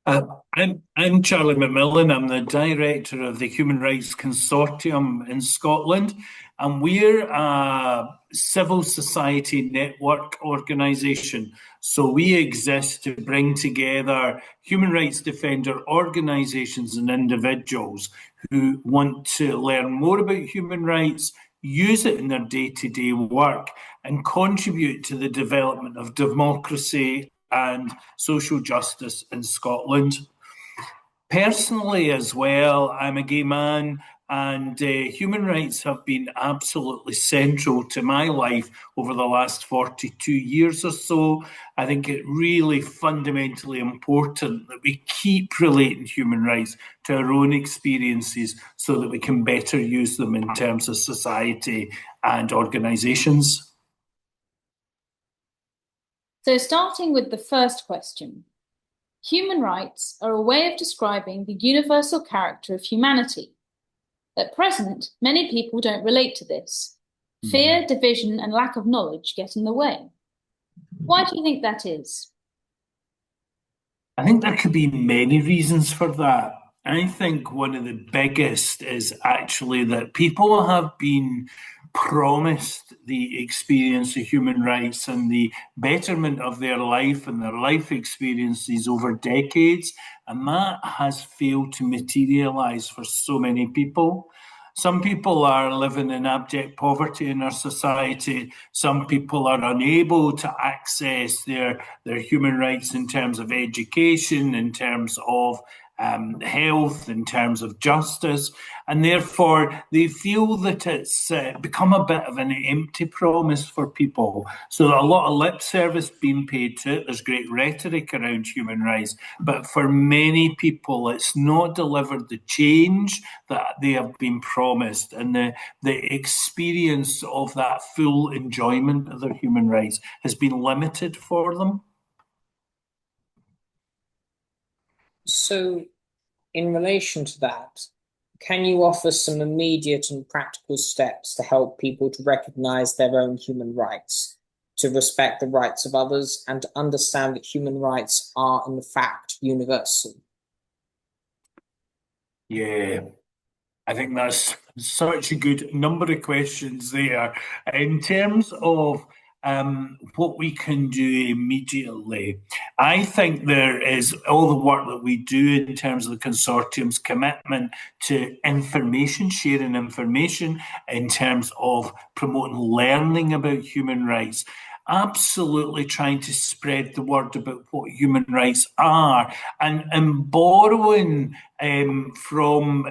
Uh, I'm Charlie McMillan. I'm the director of the Human Rights Consortium in Scotland, and we're a civil society network organisation. So we exist to bring together human rights defender organisations and individuals who want to learn more about human rights, use it in their day-to-day work, and contribute to the development of democracy and social justice in Scotland. Personally, as well, I'm a gay man, and human rights have been absolutely central to my life over the last 42 years or so. I think it really fundamentally important that we keep relating human rights to our own experiences so that we can better use them in terms of society and organisations. So, starting with the first question, human rights are a way of describing the universal character of humanity. At present, many people don't relate to this. Fear, division, and lack of knowledge get in the way. Why do you think that is? I think there could be many reasons for that. I think one of the biggest is actually that people have been promised the experience of human rights and the betterment of their life and their life experiences over decades, and that has failed to materialize for so many people. Some people are living in abject poverty in our society. Some people are unable to access their human rights in terms of education, in terms of health, in terms of justice, and therefore they feel that it's become a bit of an empty promise for people. So a lot of lip service being paid to it. There's great rhetoric around human rights, but for many people, it's not delivered the change that they have been promised, and the experience of that full enjoyment of their human rights has been limited for them. So, in relation to that, can you offer some immediate and practical steps to help people to recognize their own human rights, to respect the rights of others, and to understand that human rights are, in fact, universal? Yeah, I think that's such a good number of questions there. In terms of what we can do immediately, I think there is all the work that we do in terms of the consortium's commitment to information, sharing information in terms of promoting learning about human rights. Absolutely trying to spread the word about what human rights are, and borrowing from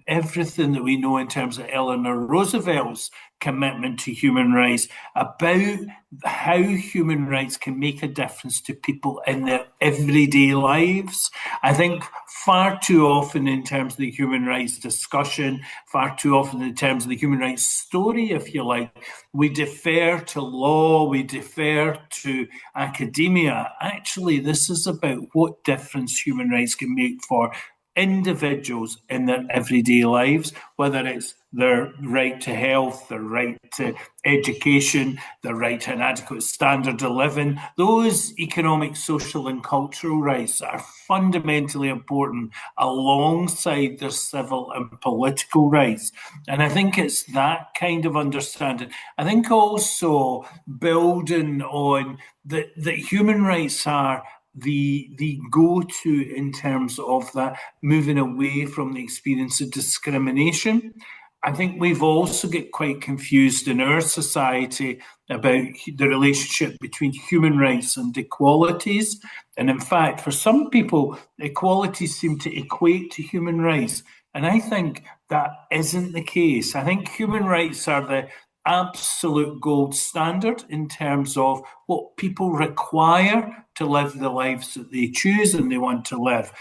everything that we know in terms of Eleanor Roosevelt's commitment to human rights, about how human rights can make a difference to people in their everyday lives. I think far too often in terms of the human rights discussion, far too often in terms of the human rights story, if you like, we defer to law, we defer to academia. Actually, this is about what difference human rights can make for individuals in their everyday lives, whether it's their right to health, their right to education, their right to an adequate standard of living. Those economic, social, and cultural rights are fundamentally important alongside their civil and political rights. And I think it's that kind of understanding. I think also building on that human rights are the go-to in terms of that moving away from the experience of discrimination. I think we've also get quite confused in our society about the relationship between human rights and equalities. And in fact, for some people, equalities seem to equate to human rights. And I think that isn't the case. I think human rights are the absolute gold standard in terms of what people require to live the lives that they choose and they want to live.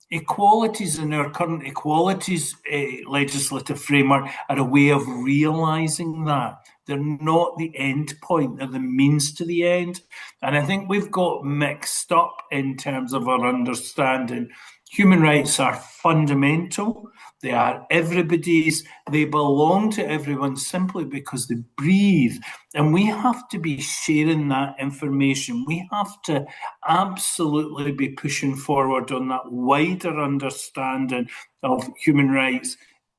Equalities in our current equalities legislative framework are a way of realising that. They're not the end point, they're the means to the end. And I think we've got mixed up in terms of our understanding. Human rights are fundamental. They are everybody's. They belong to everyone simply because they breathe. And we have to be sharing that information. We have to absolutely be pushing forward on that wider understanding of human rights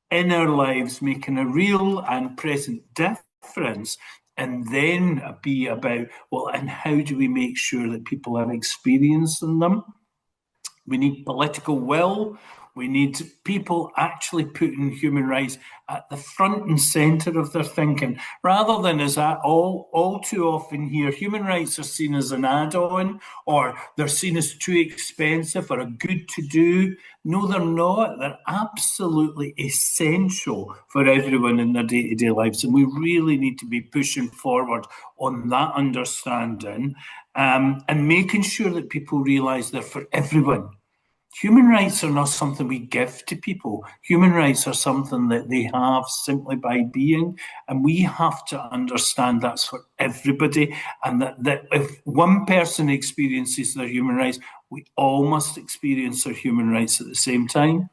in our lives, making a real and present difference. And then be about, well, and how do we make sure that people are experiencing them? We need political will. We need people actually putting human rights at the front and centre of their thinking, rather than, as I all too often hear, human rights are seen as an add-on, or they're seen as too expensive or a good to do. No, they're not. They're absolutely essential for everyone in their day-to-day lives. And we really need to be pushing forward on that understanding, and making sure that people realise they're for everyone. Human rights are not something we give to people. Human rights are something that they have simply by being. And we have to understand that's for everybody. And that if one person experiences their human rights, we all must experience our human rights at the same time.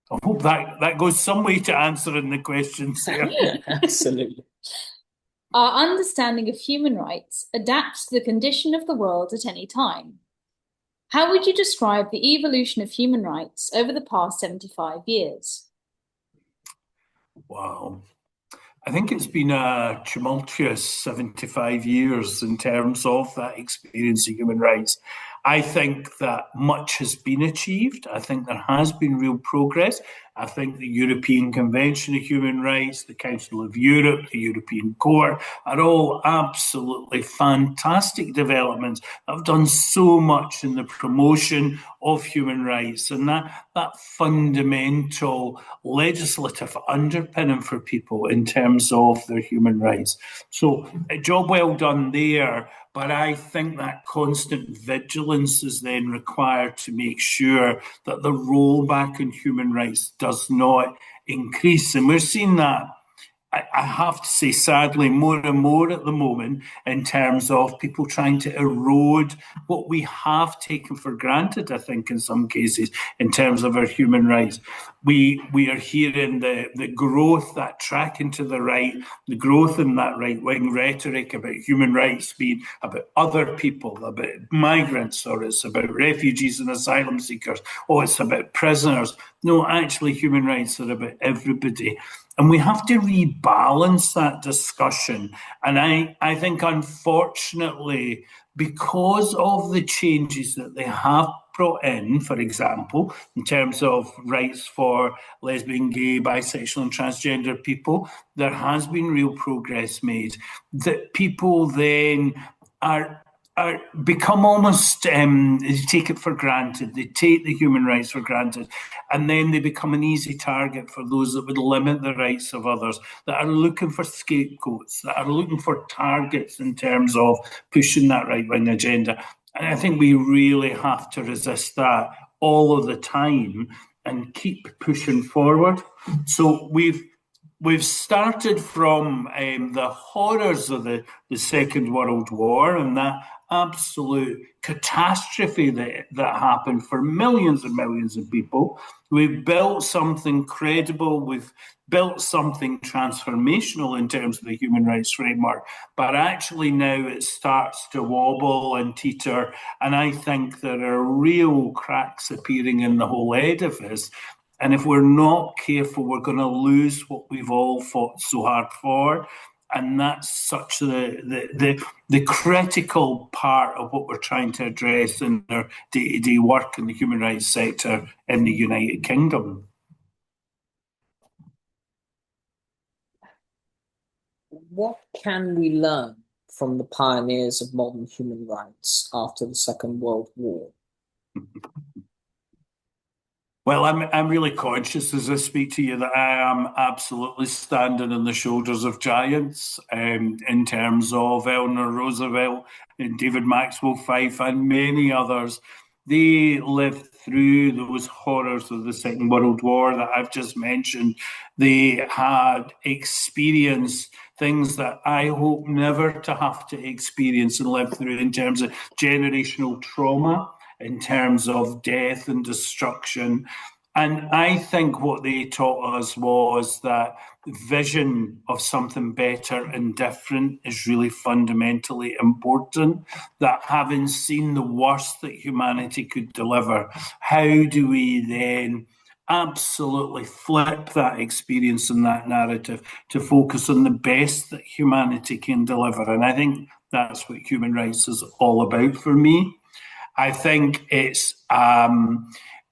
I hope that goes some way to answering the questions there. Absolutely. Our understanding of human rights adapts to the condition of the world at any time. How would you describe the evolution of human rights over the past 75 years? Wow. I think it's been a tumultuous 75 years in terms of that experience of human rights. I think that much has been achieved. I think there has been real progress. I think the European Convention of Human Rights, the Council of Europe, the European Court are all absolutely fantastic developments that have done so much in the promotion of human rights, and that fundamental legislative underpinning for people in terms of their human rights. So a job well done there. But I think that constant vigilance is then required to make sure that the rollback in human rights does not increase. And we're seeing that, I have to say, sadly, more and more at the moment, in terms of people trying to erode what we have taken for granted, I think, in some cases, in terms of our human rights. We are hearing the growth, that tracking to the right, the growth in that right-wing rhetoric about human rights being about other people, about migrants, or it's about refugees and asylum seekers, or it's about prisoners. No, actually, human rights are about everybody. And we have to rebalance that discussion. And I think, unfortunately, because of the changes that they have brought in, for example, in terms of rights for lesbian, gay, bisexual and transgender people, there has been real progress made, that people then are become almost, they take it for granted. They take the human rights for granted, and then they become an easy target for those that would limit the rights of others, that are looking for scapegoats, that are looking for targets in terms of pushing that right-wing agenda. And I think we really have to resist that all of the time and keep pushing forward. So we've started from the horrors of the Second World War and that absolute catastrophe that happened for millions and millions of people. We've built something credible. We've built something transformational in terms of the human rights framework. But actually now it starts to wobble and teeter. And I think there are real cracks appearing in the whole edifice. And if we're not careful, we're going to lose what we've all fought so hard for. And that's such the critical part of what we're trying to address in our day-to-day work in the human rights sector in the United Kingdom. What can we learn from the pioneers of modern human rights after the Second World War? Well, I'm really conscious as I speak to you that I am absolutely standing on the shoulders of giants, in terms of Eleanor Roosevelt and David Maxwell Fyfe and many others. They lived through those horrors of the Second World War that I've just mentioned. They had experienced things that I hope never to have to experience and live through in terms of generational trauma, in terms of death and destruction. And I think what they taught us was that vision of something better and different is really fundamentally important. That having seen the worst that humanity could deliver, how do we then absolutely flip that experience and that narrative to focus on the best that humanity can deliver? And I think that's what human rights is all about for me. I think it's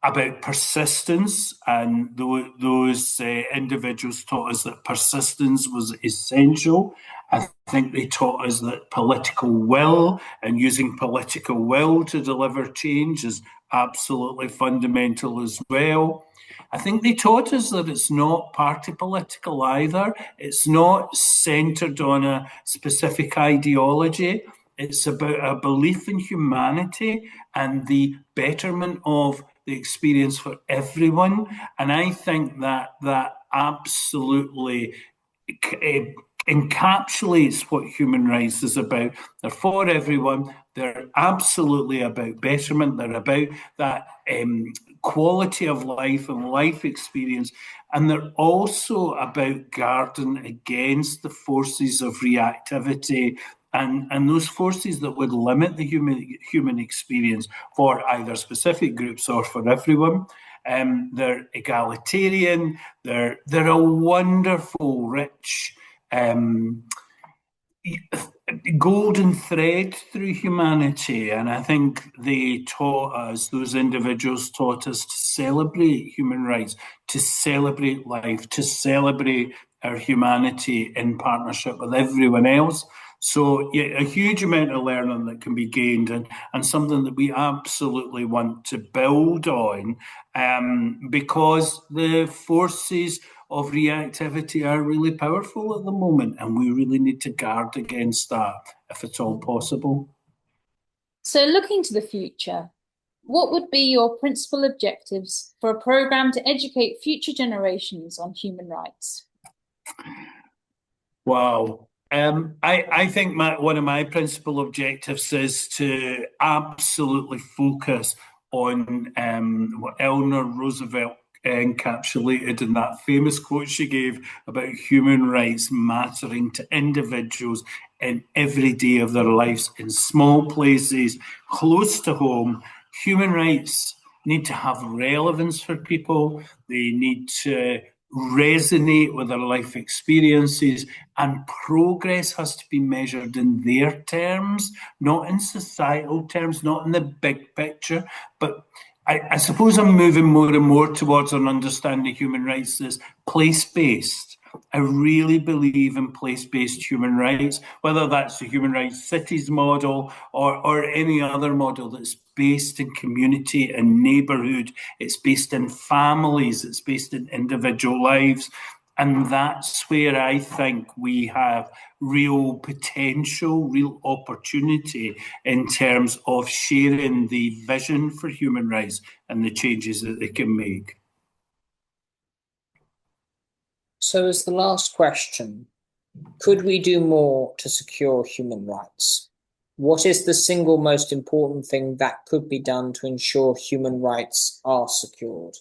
about persistence, and those individuals taught us that persistence was essential. I think they taught us that political will and using political will to deliver change is absolutely fundamental as well. I think they taught us that it's not party political either. It's not centred on a specific ideology. It's about a belief in humanity and the betterment of the experience for everyone. And I think that absolutely encapsulates what human rights is about. They're for everyone. They're absolutely about betterment. They're about that quality of life and life experience. And they're also about guarding against the forces of reactivity and those forces that would limit the human experience for either specific groups or for everyone. They're egalitarian. They're a wonderful, rich golden thread through humanity. And I think they taught us, those individuals taught us to celebrate human rights, to celebrate life, to celebrate our humanity in partnership with everyone else. So yeah, a huge amount of learning that can be gained and something that we absolutely want to build on because the forces of reactivity are really powerful at the moment, and we really need to guard against that if it's all possible. So looking to the future, what would be your principal objectives for a programme to educate future generations on human rights? Wow. I think one of my principal objectives is to absolutely focus on what Eleanor Roosevelt encapsulated in that famous quote she gave about human rights mattering to individuals in every day of their lives, in small places, close to home. Human rights need to have relevance for people. They need to resonate with their life experiences, and progress has to be measured in their terms, not in societal terms, not in the big picture. But I suppose I'm moving more and more towards an understanding human rights as place-based. I really believe in place-based human rights, whether that's the Human Rights Cities model or any other model that's based in community and neighbourhood. It's based in families. It's based in individual lives. And that's where I think we have real potential, real opportunity in terms of sharing the vision for human rights and the changes that they can make. So as the last question, could we do more to secure human rights? What is the single most important thing that could be done to ensure human rights are secured?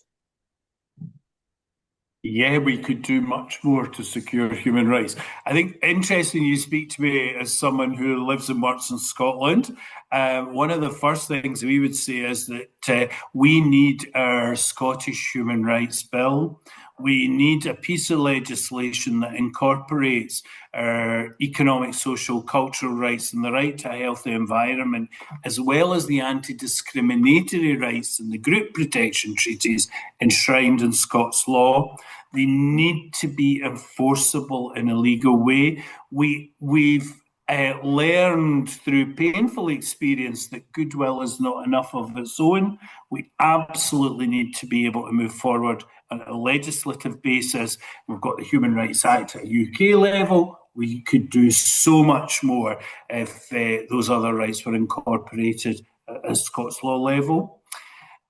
Yeah, we could do much more to secure human rights. I think interesting you speak to me as someone who lives and works in Scotland. One of the first things we would say is that we need our Scottish Human Rights Bill. We need a piece of legislation that incorporates our economic, social, cultural rights and the right to a healthy environment, as well as the anti-discriminatory rights and the group protection treaties enshrined in Scots law. They need to be enforceable in a legal way. We've learned through painful experience that goodwill is not enough of its own. We absolutely need to be able to move forward on a legislative basis. We've got the Human Rights Act at a UK level. We could do so much more if those other rights were incorporated at a Scots law level.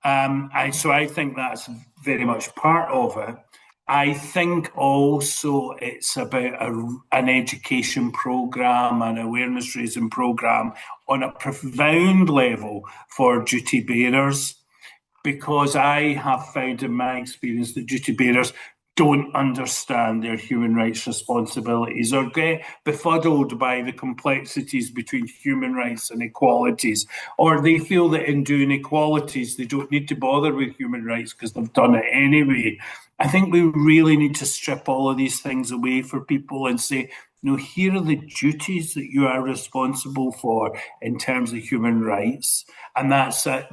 So I think that's very much part of it. I think also it's about an education programme, an awareness raising programme on a profound level for duty bearers, because I have found in my experience that duty bearers don't understand their human rights responsibilities or get befuddled by the complexities between human rights and equalities, or they feel that in doing equalities they don't need to bother with human rights because they've done it anyway. I think we really need to strip all of these things away for people and say, no, here are the duties that you are responsible for in terms of human rights. And that's at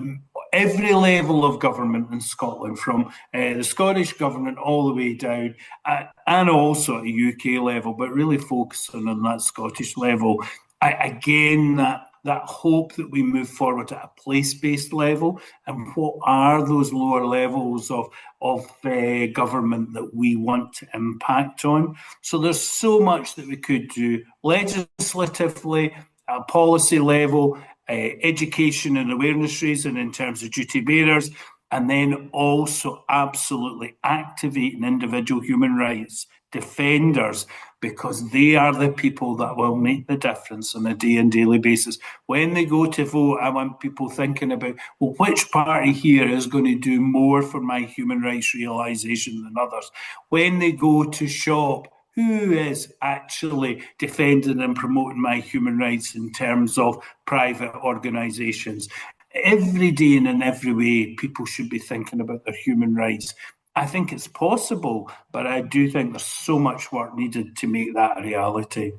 every level of government in Scotland, from the Scottish government all the way down, and also at the UK level, but really focusing on that Scottish level. Again, that hope that we move forward at a place-based level, and what are those lower levels of government that we want to impact on. So there's so much that we could do legislatively, at policy level, education and awareness raising in terms of duty bearers, and then also absolutely activating individual human rights defenders, because they are the people that will make the difference on a day and daily basis. When they go to vote, I want people thinking about, well, which party here is going to do more for my human rights realisation than others? When they go to shop, who is actually defending and promoting my human rights in terms of private organisations? Every day and in every way, people should be thinking about their human rights. I think it's possible, but I do think there's so much work needed to make that a reality.